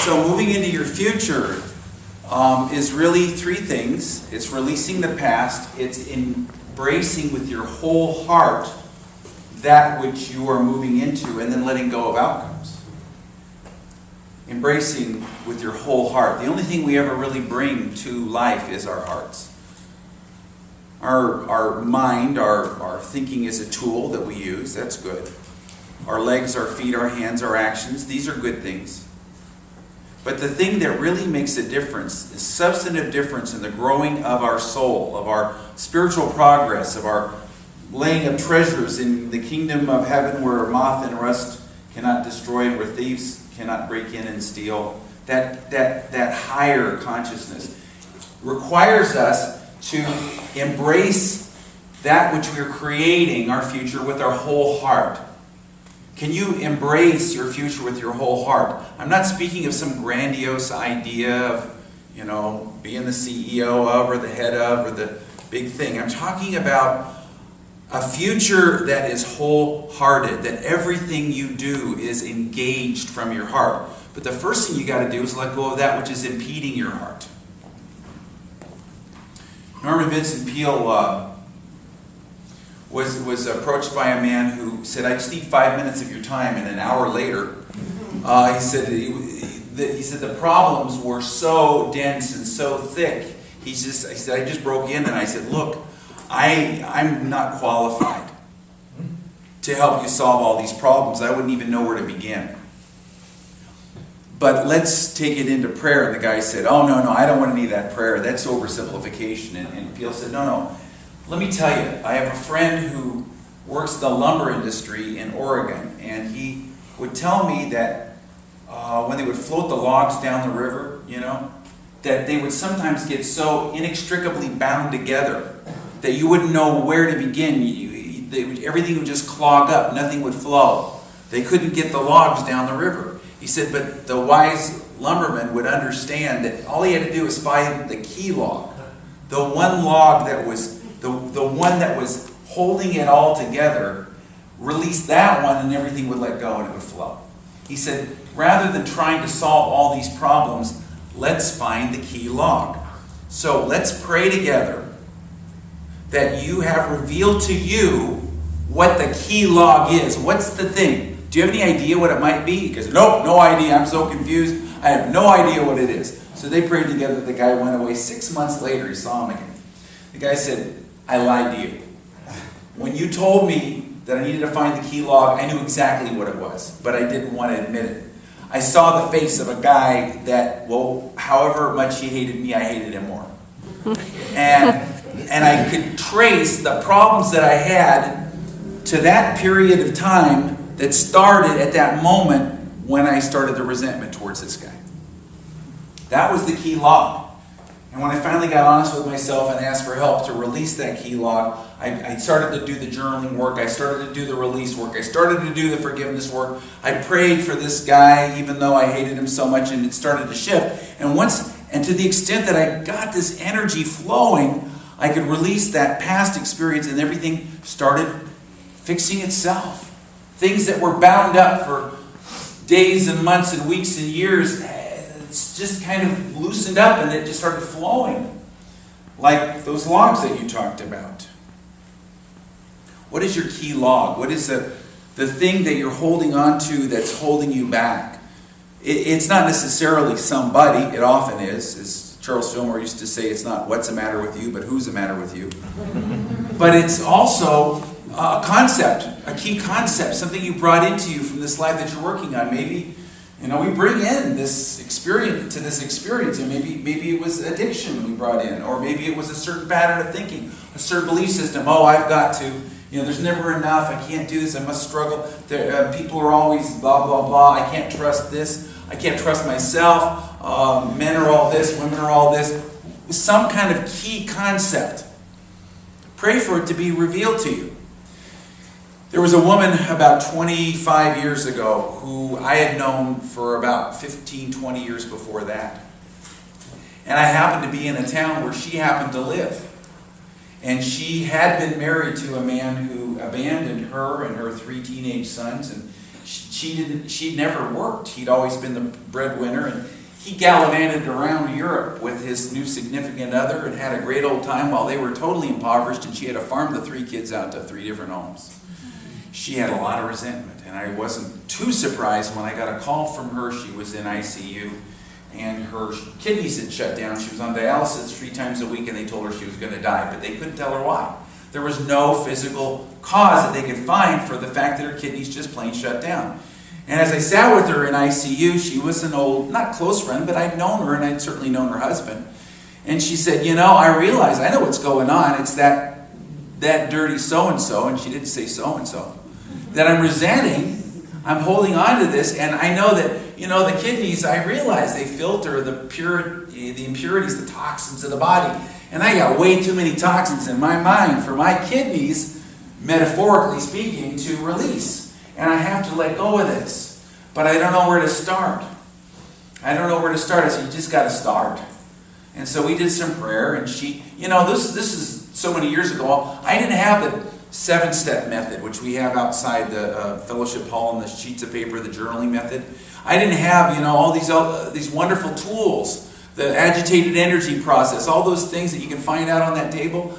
So moving into your future is really three things. It's releasing the past. It's embracing with your whole heart that which you are moving into, and then letting go of outcomes. Embracing with your whole heart. The only thing we ever really bring to life is our hearts. Our mind, our thinking is a tool that we use. That's good. Our legs, our feet, our hands, our actions, these are good things. But the thing that really makes a difference, a substantive difference in the growing of our soul, of our spiritual progress, of our laying of treasures in the kingdom of heaven where moth and rust cannot destroy and where thieves cannot break in and steal, that higher consciousness requires us to embrace that which we're creating, our future, with our whole heart. Can you embrace your future with your whole heart? I'm not speaking of some grandiose idea of, being the CEO of or the head of or the big thing. I'm talking about a future that is wholehearted, that everything you do is engaged from your heart. But the first thing you got to do is let go of that which is impeding your heart. Norman Vincent Peale was approached by a man who said, "I just need 5 minutes of your time," and an hour later, he said the problems were so dense and so thick. He said, "I just broke in," and I said, "Look, I'm not qualified to help you solve all these problems. I wouldn't even know where to begin. But let's take it into prayer." And the guy said, "Oh, no, I don't want any of that prayer. That's oversimplification." And Peale said, No. Let me tell you, I have a friend who works in the lumber industry in Oregon, and he would tell me that when they would float the logs down the river, that they would sometimes get so inextricably bound together that you wouldn't know where to begin. Everything would just clog up. Nothing would flow. They couldn't get the logs down the river. He said, but the wise lumberman would understand that all he had to do was find the key log, the one log that was the one that was holding it all together, release that one and everything would let go and it would flow. He said, rather than trying to solve all these problems, let's find the key log. So let's pray together that you have revealed to you what the key log is. What's the thing? Do you have any idea what it might be? Because no idea. I'm so confused. I have no idea what it is. So they prayed together. The guy went away. 6 months later, he saw him again. The guy said, "I lied to you. When you told me that I needed to find the key log, I knew exactly what it was, but I didn't want to admit it. I saw the face of a guy that, however much he hated me, I hated him more. And I could trace the problems that I had to that period of time that started at that moment when I started the resentment towards this guy. That was the key log. And when I finally got honest with myself and asked for help to release that key log, I started to do the journaling work. I started to do the release work. I started to do the forgiveness work. I prayed for this guy, even though I hated him so much, and it started to shift. And to the extent that I got this energy flowing, I could release that past experience, and everything started fixing itself. Things that were bound up for days and months and weeks and years, it's just kind of loosened up and it just started flowing. Like those logs that you talked about. What is your key log? What is the thing that you're holding on to that's holding you back? It's not necessarily somebody. It often is. As Charles Fillmore used to say, it's not what's the matter with you, but who's the matter with you. But it's also a concept, a key concept, something you brought into you from this life that you're working on. Maybe, we bring in this experience to this experience, and maybe it was addiction we brought in, or maybe it was a certain pattern of thinking, a certain belief system. I've got to, there's never enough. I can't do this. I must struggle. People are always blah blah blah. I can't trust this. I can't trust myself. Men are all this. Women are all this. Some kind of key concept. Pray for it to be revealed to you. There was a woman about 25 years ago who I had known for about 15, 20 years before that. And I happened to be in a town where she happened to live. And she had been married to a man who abandoned her and her 3 teenage sons. And she'd never worked. He'd always been the breadwinner. he gallivanted around Europe with his new significant other and had a great old time while they were totally impoverished, and she had to farm the 3 kids out to 3 different homes. She had a lot of resentment, and I wasn't too surprised when I got a call from her. She was in ICU, and her kidneys had shut down. She was on dialysis 3 times a week, and they told her she was going to die, but they couldn't tell her why. There was no physical cause that they could find for the fact that her kidneys just plain shut down. And as I sat with her in ICU, she was an old, not close friend, but I'd known her, and I'd certainly known her husband. And she said, you know, I realize, I know what's going on. It's that dirty so-and-so, and she didn't say so-and-so, that I'm resenting. I'm holding on to this, and I know that, you know, the kidneys, I realize they filter the impurities, the toxins of the body. And I got way too many toxins in my mind for my kidneys, metaphorically speaking, to release. And I have to let go of this. But I don't know where to start. I don't know where to start. I said, you just got to start. And so we did some prayer, and she, you know, this is so many years ago. I didn't have the 7-step method, which we have outside the fellowship hall on the sheets of paper, the journaling method. I didn't have, you know, all these wonderful tools, the agitated energy process, all those things that you can find out on that table.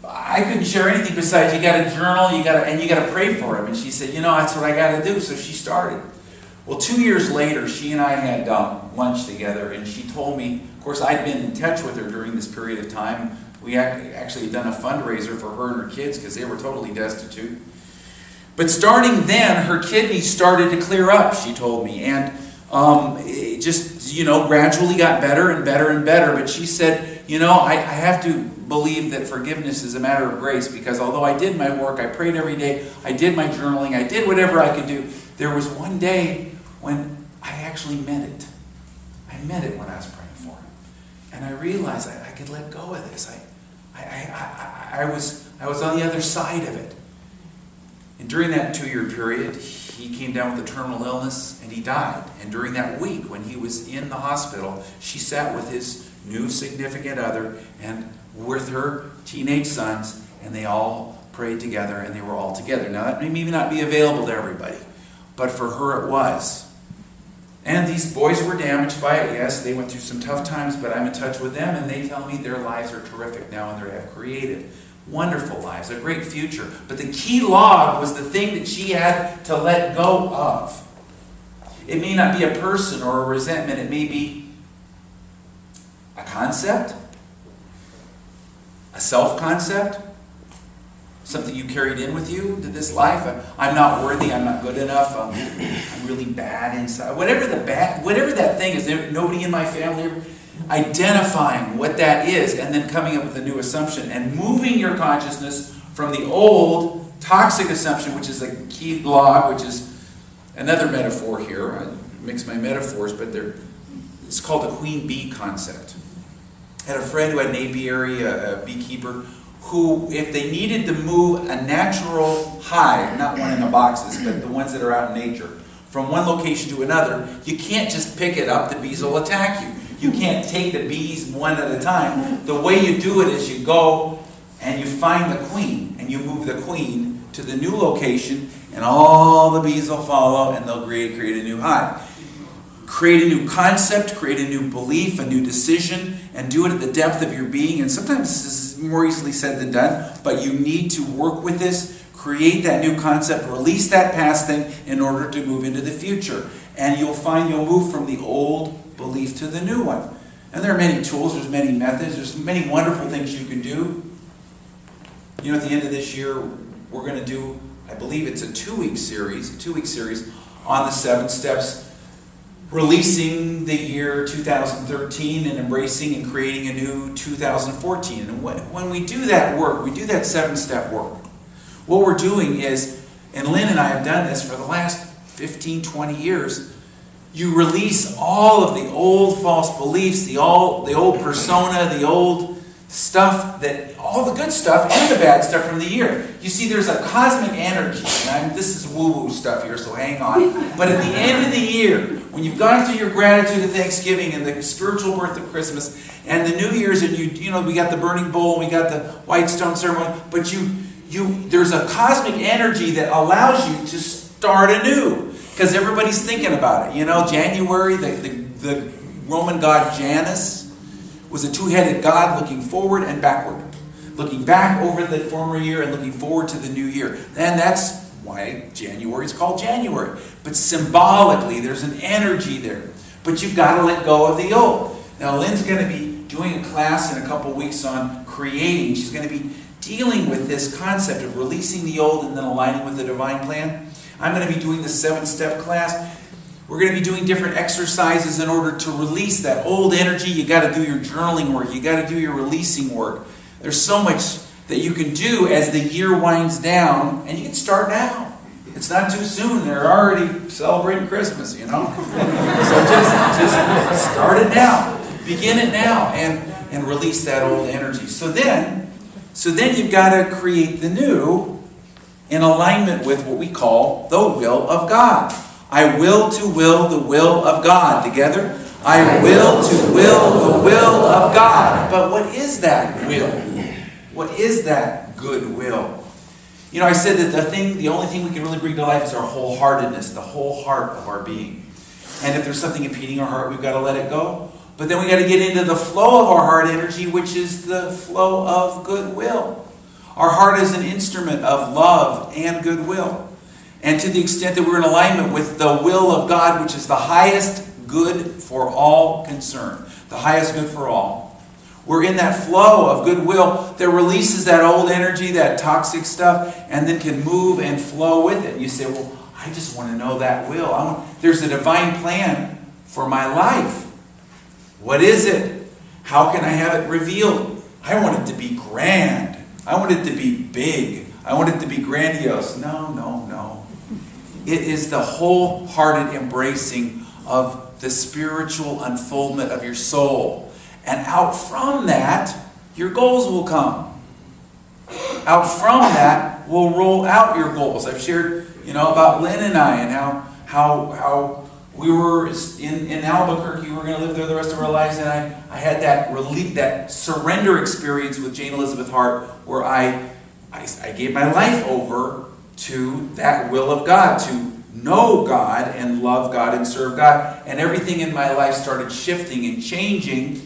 I couldn't share anything besides you got to journal, you got to pray for him. And she said, you know, that's what I got to do. So she started. Well, 2 years later, she and I had lunch together, and she told me, of course, I'd been in touch with her during this period of time. We actually had done a fundraiser for her and her kids because they were totally destitute. But starting then, her kidneys started to clear up, she told me. And it just, you know, gradually got better and better and better. But she said, you know, I have to believe that forgiveness is a matter of grace, because although I did my work, I prayed every day, I did my journaling, I did whatever I could do, there was one day when I actually meant it. I meant it when I was praying for him. And I realized I could let go of this. I was on the other side of it. And during that 2-year period, he came down with a terminal illness and he died. And during that week when he was in the hospital, she sat with his new significant other and with her teenage sons, and they all prayed together, and they were all together. Now, that may maybe not be available to everybody, but for her it was. And these boys were damaged by it, yes. They went through some tough times, but I'm in touch with them, and they tell me their lives are terrific now, and they have created wonderful lives, a great future. But the key log was the thing that she had to let go of. It may not be a person or a resentment. It may be a concept, a self-concept, something you carried in with you to this life. I'm not worthy, I'm not good enough, I'm really bad inside. Whatever that thing is, nobody in my family, identifying what that is and then coming up with a new assumption and moving your consciousness from the old toxic assumption, which is the key log, which is another metaphor here. I mix my metaphors, but it's called the queen bee concept. I had a friend who had an apiary, a beekeeper, who, if they needed to move a natural hive, not one in the boxes, but the ones that are out in nature, from one location to another, you can't just pick it up, the bees will attack you. You can't take the bees one at a time. The way you do it is you go and you find the queen, and you move the queen to the new location, and all the bees will follow, and they'll create a new hive. Create a new concept, create a new belief, a new decision, and do it at the depth of your being. And sometimes this is more easily said than done, but you need to work with this, create that new concept, release that past thing in order to move into the future. And you'll find you'll move from the old belief to the new one. And there are many tools, there's many methods, there's many wonderful things you can do. You know, at the end of this year, we're going to do, I believe it's a two-week series on the 7 steps, releasing the year 2013 and embracing and creating a new 2014. And when we do that work, we do that 7-step work, what we're doing is, and Lynn and I have done this for the last 15, 20 years, you release all of the old false beliefs, the old persona, the old stuff, all the good stuff and the bad stuff from the year. You see, there's a cosmic energy, and this is woo-woo stuff here, so hang on. But at the end of the year, when you've gone through your gratitude of Thanksgiving and the spiritual birth of Christmas and the New Year's, and you know, we got the burning bowl, we got the white stone ceremony, but there's a cosmic energy that allows you to start anew, because everybody's thinking about it. You know, January, the the Roman god Janus was a two-headed god looking forward and backward. Looking back over the former year and looking forward to the new year. And that's why January is called January. But symbolically, there's an energy there. But you've got to let go of the old. Now, Lynn's going to be doing a class in a couple weeks on creating. She's going to be dealing with this concept of releasing the old and then aligning with the divine plan. I'm going to be doing the 7-step class. We're going to be doing different exercises in order to release that old energy. You got to do your journaling work. You got to do your releasing work. There's so much that you can do as the year winds down, and you can start now. It's not too soon. They're already celebrating Christmas, you know. So just start it now. Begin it now and release that old energy. So then you've got to create the new in alignment with what we call the will of God. I will to will the will of God. Together? I will to will the will of God. But what is that will? What is that good will? You know, I said that the only thing we can really bring to life is our wholeheartedness, the whole heart of our being. And if there's something impeding our heart, we've got to let it go. But then we got to get into the flow of our heart energy, which is the flow of goodwill. Our heart is an instrument of love and goodwill. And to the extent that we're in alignment with the will of God, which is the highest good for all concerned, the highest good for all, we're in that flow of goodwill that releases that old energy, that toxic stuff, and then can move and flow with it. You say, well, I just want to know that will. There's a divine plan for my life. What is it? How can I have it revealed? I want it to be grand. I want it to be big. I want it to be grandiose. No. It is the wholehearted embracing of the spiritual unfoldment of your soul. And out from that, your goals will come. Out from that will roll out your goals. I've shared, about Lynn and I and how we were in Albuquerque. We were going to live there the rest of our lives, and I had that surrender experience with Jane Elizabeth Hart, where I gave my life over to that will of God, to know God and love God and serve God, and everything in my life started shifting and changing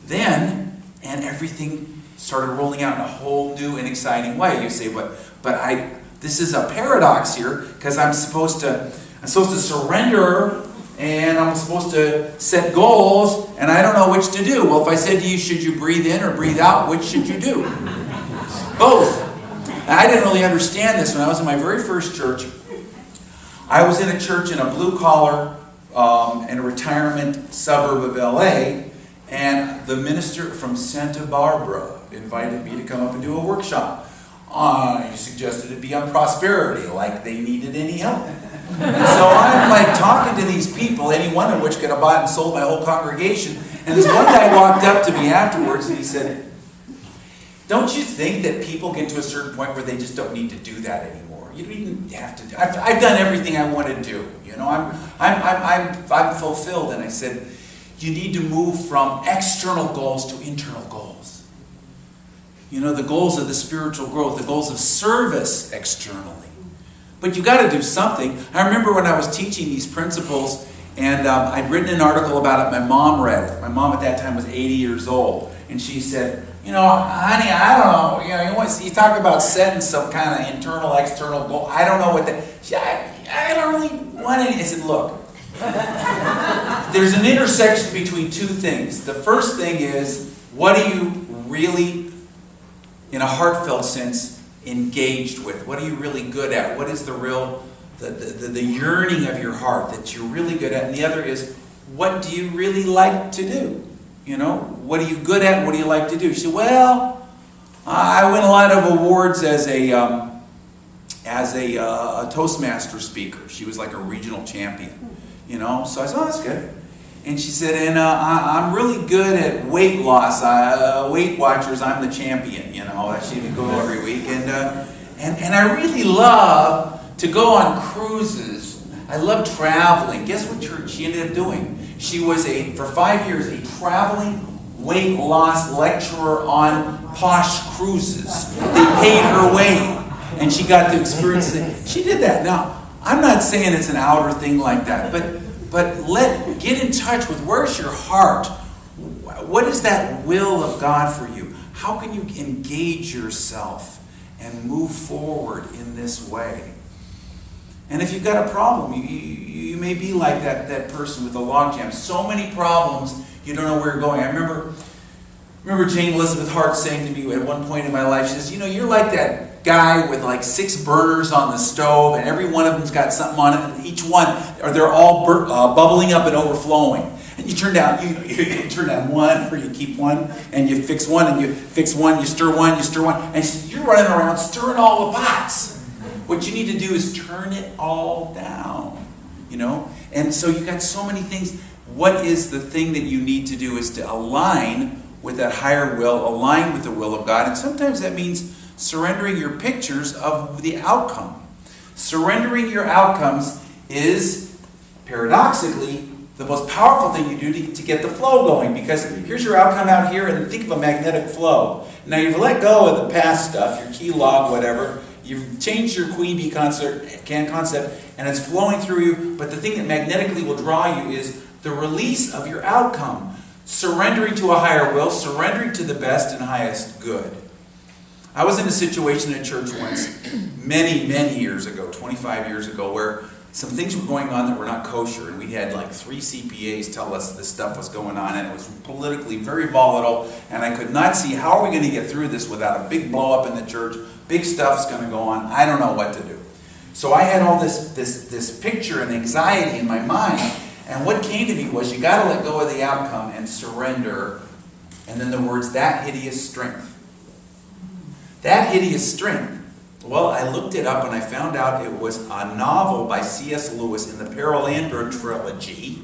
then, and everything started rolling out in a whole new and exciting way. You say, but this is a paradox here, because I'm supposed to surrender, and I'm supposed to set goals, and I don't know which to do. Well, if I said to you, should you breathe in or breathe out, which should you do? Both. I didn't really understand this when I was in my very first church. I was in a church in a blue-collar in a retirement suburb of LA, and the minister from Santa Barbara invited me to come up and do a workshop. He suggested it be on prosperity, like they needed any help. And so I'm talking to these people, any one of which could have bought and sold my whole congregation. And this one guy walked up to me afterwards and he said, don't you think that people get to a certain point where they just don't need to do that anymore? You don't even have to do. I've done everything I want to do. I'm fulfilled. And I said, you need to move from external goals to internal goals. The goals of the spiritual growth, the goals of service externally. But you got to do something. I remember when I was teaching these principles, and I'd written an article about it. My mom read it. My mom at that time was 80 years old, and she said, honey, I don't know. You talk about setting some kind of internal, external goal. I don't know what that. I don't really want any. I said, look, there's an intersection between two things. The first thing is, what are you really, in a heartfelt sense, engaged with? What are you really good at? What is the real, the yearning of your heart that you're really good at? And the other is, what do you really like to do? What are you good at? What do you like to do? She said, well, I win a lot of awards as a Toastmaster speaker. She was like a regional champion, So I said, oh, that's good. And she said, and I'm really good at weight loss. Weight Watchers, I'm the champion, She would go every week. And I really love to go on cruises. I love traveling. Guess what she ended up doing? She was, for 5 years, a traveling weight loss lecturer on posh cruises. They paid her way, and she got to experience it. She did that. Now, I'm not saying it's an outer thing like that, But get in touch with where's your heart? What is that will of God for you? How can you engage yourself and move forward in this way? And if you've got a problem, you may be like that person with the logjam. So many problems, you don't know where you're going. I remember Jane Elizabeth Hart saying to me at one point in my life, she says, you're like that guy with like 6 burners on the stove, and every one of them's got something on it, and each one, or they're all bubbling up and overflowing. And you turn down one, or you keep one, and you fix one, and you fix one, you stir one, and you're running around stirring all the pots. What you need to do is turn it all down, And so you got so many things. What is the thing that you need to do is to align with that higher will, align with the will of God. And sometimes that means surrendering your pictures of the outcome. Surrendering your outcomes is, paradoxically, the most powerful thing you do to get the flow going. Because here's your outcome out here, and think of a magnetic flow. Now you've let go of the past stuff, your key log, whatever. You've changed your queen bee concept, and it's flowing through you. But the thing that magnetically will draw you is the release of your outcome. Surrendering to a higher will, surrendering to the best and highest good. I was in a situation at church once, many, many years ago, 25 years ago, where some things were going on that were not kosher, and we had like 3 CPAs tell us this stuff was going on, and it was politically very volatile, and I could not see how are we going to get through this without a big blow up in the church. Big stuff's going to go on. I don't know what to do. So I had all this picture and anxiety in my mind, and what came to me was you got to let go of the outcome and surrender, and then the words, that hideous strength. That hideous strength. Well, I looked it up and I found out it was a novel by C.S. Lewis in the Perelandra trilogy.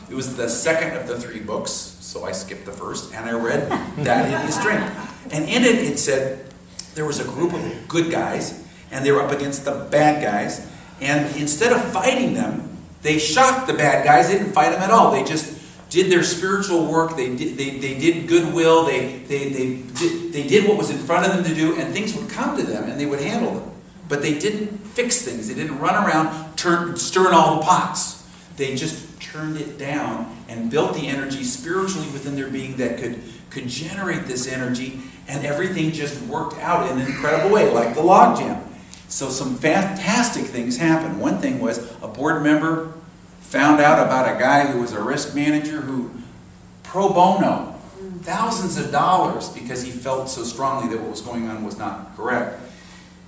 It was the second of the 3 books, so I skipped the first, and I read That Hideous Strength. And in it said there was a group of good guys, and they were up against the bad guys, and instead of fighting them, they shocked the bad guys. They didn't fight them at all. They just did their spiritual work. They did goodwill. They did what was in front of them to do, and things would come to them, and they would handle them. But they didn't fix things. They didn't run around stirring all the pots. They just turned it down and built the energy spiritually within their being that could generate this energy, and everything just worked out in an incredible way, like the logjam. So some fantastic things happened. One thing was a board member found out about a guy who was a risk manager who, pro bono, thousands of dollars because he felt so strongly that what was going on was not correct.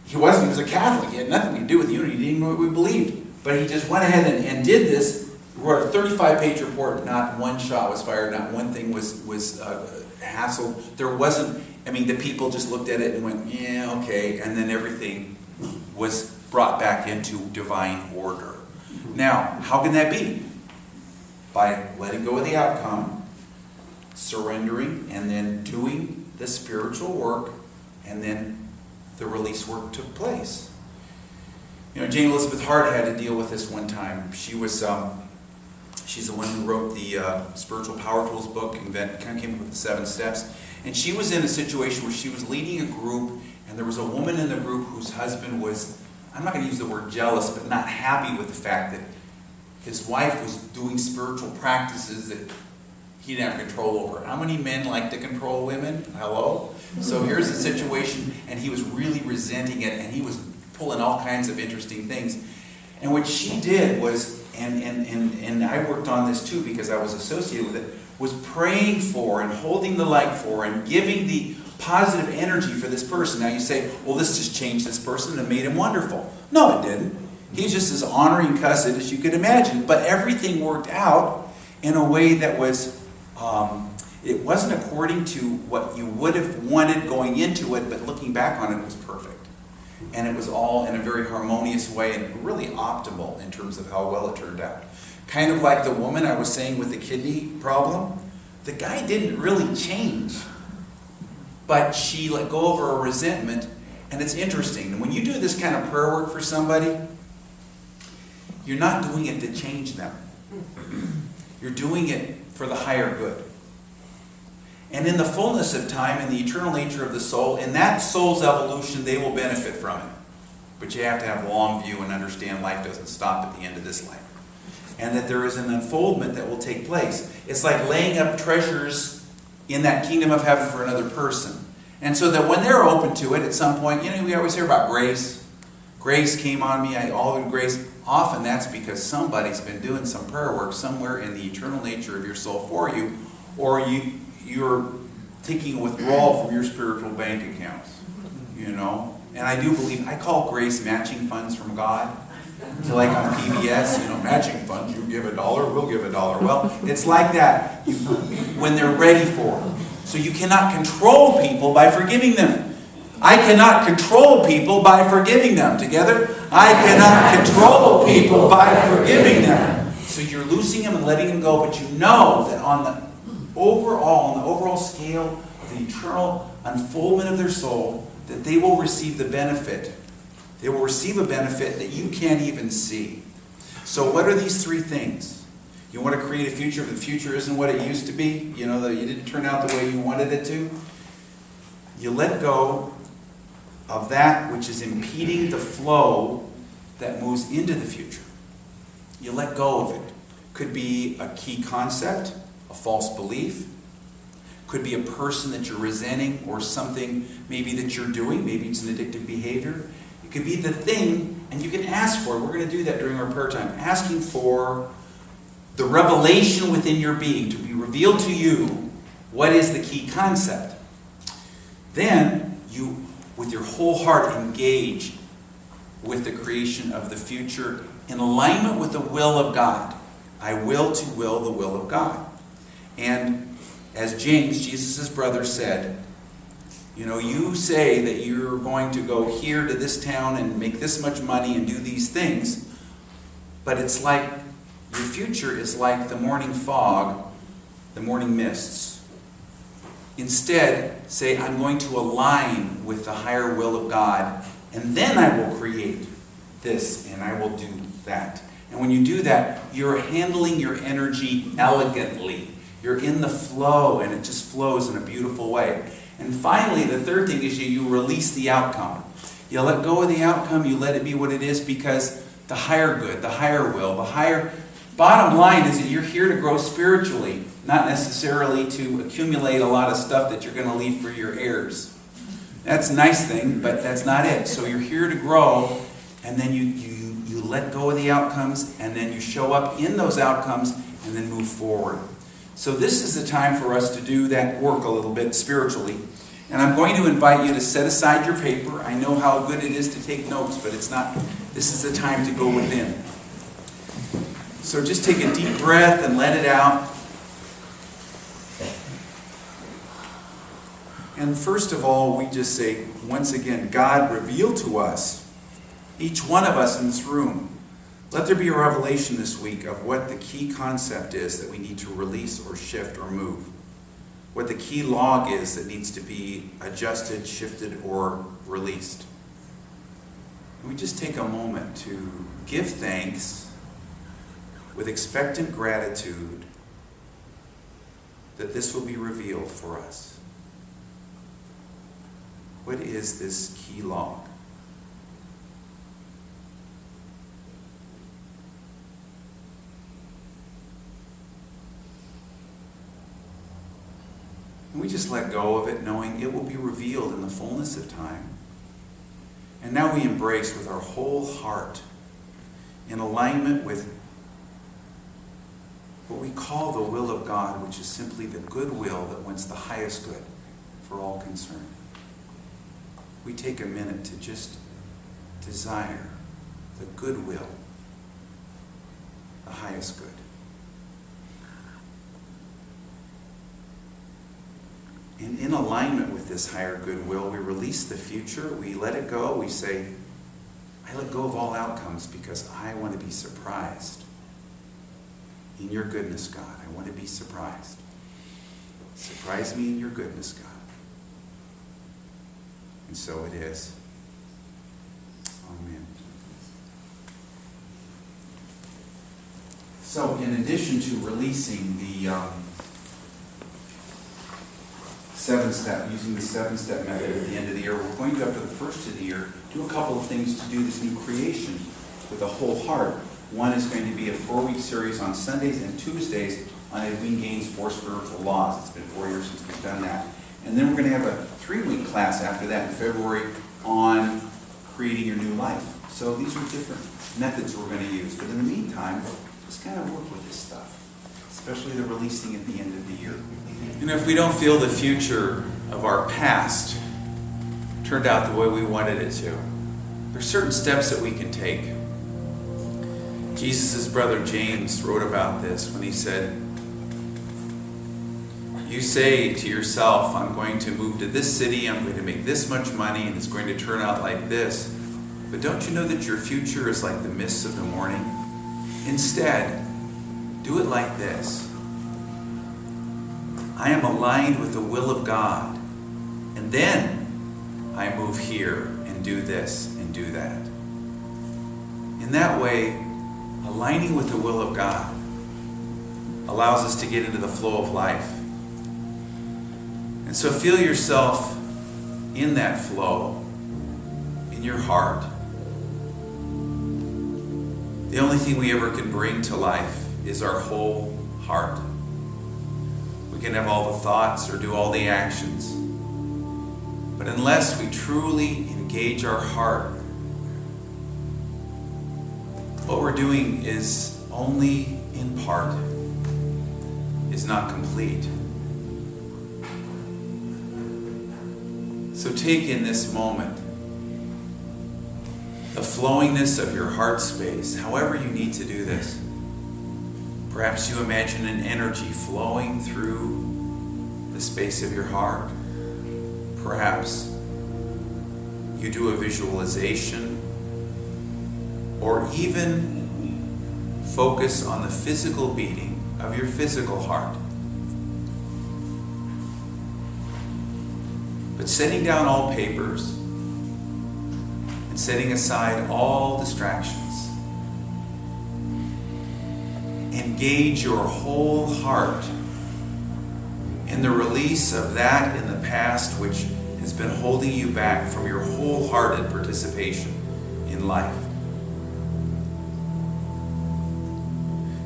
He was a Catholic. He had nothing to do with unity. He didn't know what we believed. But he just went ahead and did this, wrote a 35-page report. Not one shot was fired. Not one thing was hassled. There wasn't, the people just looked at it and went, yeah, okay. And then everything was brought back into divine order. Now, how can that be? By letting go of the outcome, surrendering, and then doing the spiritual work, and then the release work took place. Jane Elizabeth Hart had to deal with this one time. She's the one who wrote the Spiritual Power Tools book, and that kind of came up with the 7 steps. And she was in a situation where she was leading a group, and there was a woman in the group whose husband was, I'm not going to use the word jealous, but not happy with the fact that his wife was doing spiritual practices that he didn't have control over. How many men like to control women? Hello? So here's the situation, and he was really resenting it, and he was pulling all kinds of interesting things. And what she did was, and I worked on this too because I was associated with it, was praying for and holding the light for and giving the positive energy for this person. Now you say, well, this just changed this person and made him wonderful. No, it didn't. He's just as honoring cussed as you could imagine. But everything worked out in a way that was, it wasn't according to what you would have wanted going into it, but looking back on it, it was perfect. And it was all in a very harmonious way and really optimal in terms of how well it turned out. Kind of like the woman I was saying with the kidney problem. The guy didn't really change, but she let go of her resentment. And it's interesting. When you do this kind of prayer work for somebody, you're not doing it to change them. You're doing it for the higher good. And in the fullness of time, in the eternal nature of the soul, in that soul's evolution, they will benefit from it. But you have to have long view and understand life doesn't stop at the end of this life. and that there is an unfoldment that will take place. It's like laying up treasures in that kingdom of heaven for another person. And so that when they're open to it at some point, we always hear about grace. Grace came on me, all in grace. Often that's because somebody's been doing some prayer work somewhere in the eternal nature of your soul for you, or you're taking a withdrawal from your spiritual bank accounts. And I do believe, I call grace matching funds from God. So like on PBS, matching funds, you give $1, we'll give $1. Well, it's like that when they're ready for it. So you cannot control people by forgiving them. I cannot control people by forgiving them. Together? I cannot control people by forgiving them. So you're loosing them and letting them go, but you know that on the overall scale of the eternal unfoldment of their soul, that they will receive the benefit. They will receive a benefit that you can't even see. So what are these three things? You want to create a future, but the future isn't what it used to be? That you didn't turn out the way you wanted it to? You let go of that which is impeding the flow that moves into the future. You let go of it. Could be a key concept, a false belief. Could be a person that you're resenting, or something maybe that you're doing. Maybe it's an addictive behavior. It could be the thing, and you can ask for it. We're going to do that during our prayer time. Asking for the revelation within your being to be revealed to you. What is the key concept? Then you, with your whole heart, engage with the creation of the future in alignment with the will of God. I will to will the will of God. And as James, Jesus' brother, said, you say that you're going to go here to this town and make this much money and do these things, but it's like your future is like the morning fog, the morning mists. Instead, say, I'm going to align with the higher will of God, and then I will create this, and I will do that. And when you do that, you're handling your energy elegantly. You're in the flow, and it just flows in a beautiful way. And finally, the third thing is you release the outcome. You let go of the outcome, you let it be what it is, because the higher good, the higher will, the higher... Bottom line is that you're here to grow spiritually, not necessarily to accumulate a lot of stuff that you're going to leave for your heirs. That's a nice thing, but that's not it. So you're here to grow, and then you let go of the outcomes, and then you show up in those outcomes, and then move forward. So this is the time for us to do that work a little bit spiritually. And I'm going to invite you to set aside your paper. I know how good it is to take notes, but it's not. This is the time to go within. So just take a deep breath and let it out. And first of all, we just say, once again, God, reveal to us, each one of us in this room, let there be a revelation this week of what the key concept is that we need to release or shift or move. What the key log is that needs to be adjusted, shifted, or released. And we just take a moment to give thanks with expectant gratitude that this will be revealed for us. What is this key log? And we just let go of it, knowing it will be revealed in the fullness of time. And now we embrace with our whole heart, in alignment with what we call the will of God, which is simply the good will that wants the highest good for all concerned. We take a minute to just desire the good will, the highest good. And in alignment with this higher goodwill, we release the future, we let it go, we say, I let go of all outcomes because I want to be surprised in your goodness, God. I want to be surprised. Surprise me in your goodness, God. And so it is. Amen. So in addition to releasing the seven-step, using the seven-step method at the end of the year, we're going to, after the first of the year, do a couple of things to do this new creation with a whole heart. One is going to be a 4-week series on Sundays and Tuesdays on Edwin Gaines' 4 Spiritual Laws. It's been 4 years since we've done that. And then we're going to have a 3-week class after that in February on creating your new life. So these are different methods we're going to use. But in the meantime, just kind of work with this stuff, especially the releasing at the end of the year. And if we don't feel the future of our past turned out the way we wanted it to, there's certain steps that we can take. Jesus' brother James wrote about this when he said, you say to yourself, I'm going to move to this city, I'm going to make this much money, and it's going to turn out like this. But don't you know that your future is like the mists of the morning? Instead, do it like this. I am aligned with the will of God, and then I move here and do this and do that. In that way, aligning with the will of God allows us to get into the flow of life. And so feel yourself in that flow, in your heart. The only thing we ever can bring to life is our whole heart. We can have all the thoughts or do all the actions. But unless we truly engage our heart, what we're doing is only in part, is not complete. So take in this moment the flowingness of your heart space, however you need to do this. Perhaps you imagine an energy flowing through the space of your heart. Perhaps you do a visualization, or even focus on the physical beating of your physical heart. But setting down all papers and setting aside all distractions, engage your whole heart in the release of that in the past which has been holding you back from your wholehearted participation in life.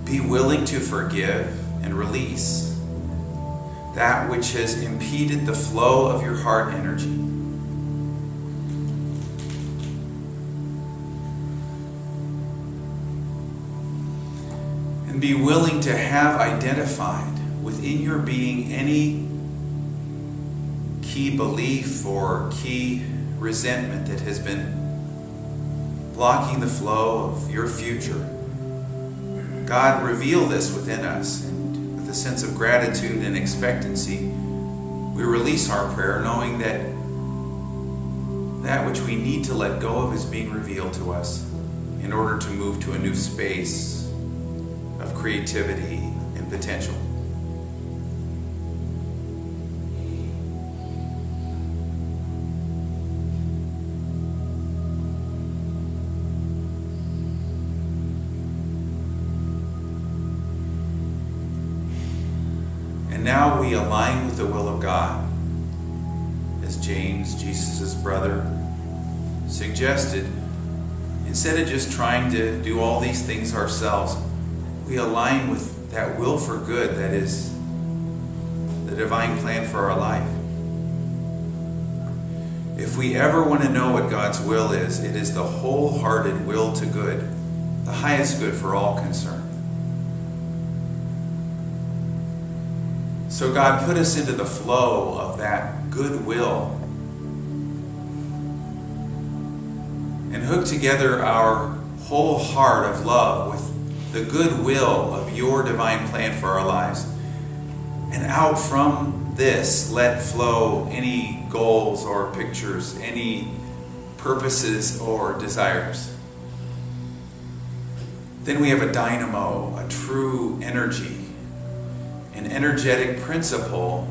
Be willing to forgive and release that which has impeded the flow of your heart energy. And be willing to have identified within your being any key belief or key resentment that has been blocking the flow of your future. God, reveal this within us, and with a sense of gratitude and expectancy, we release our prayer, knowing that that which we need to let go of is being revealed to us in order to move to a new space of creativity and potential. Now we align with the will of God. As James, Jesus' brother, suggested, instead of just trying to do all these things ourselves, we align with that will for good that is the divine plan for our life. If we ever want to know what God's will is, it is the wholehearted will to good, the highest good for all concerned. So God, put us into the flow of that goodwill and hook together our whole heart of love with the goodwill of your divine plan for our lives. And out from this, let flow any goals or pictures, any purposes or desires. Then we have a dynamo, a true energy, an energetic principle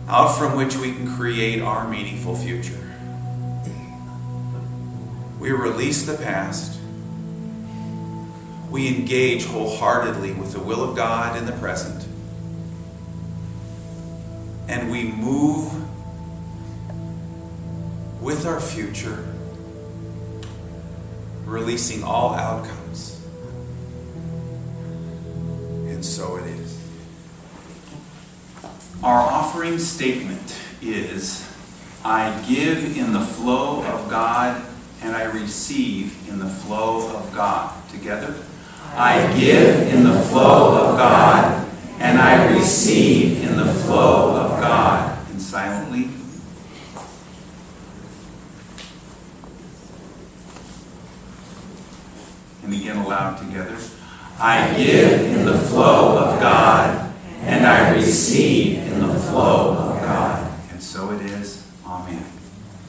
out from which we can create our meaningful future. We release the past. We engage wholeheartedly with the will of God in the present. And we move with our future releasing all outcomes. And so it is. Our offering statement is, I give in the flow of God, and I receive in the flow of God. Together? I give in the flow of God, and I receive in the flow of God. And silently. And again aloud together. I give in the flow of God, and I receive in the flow of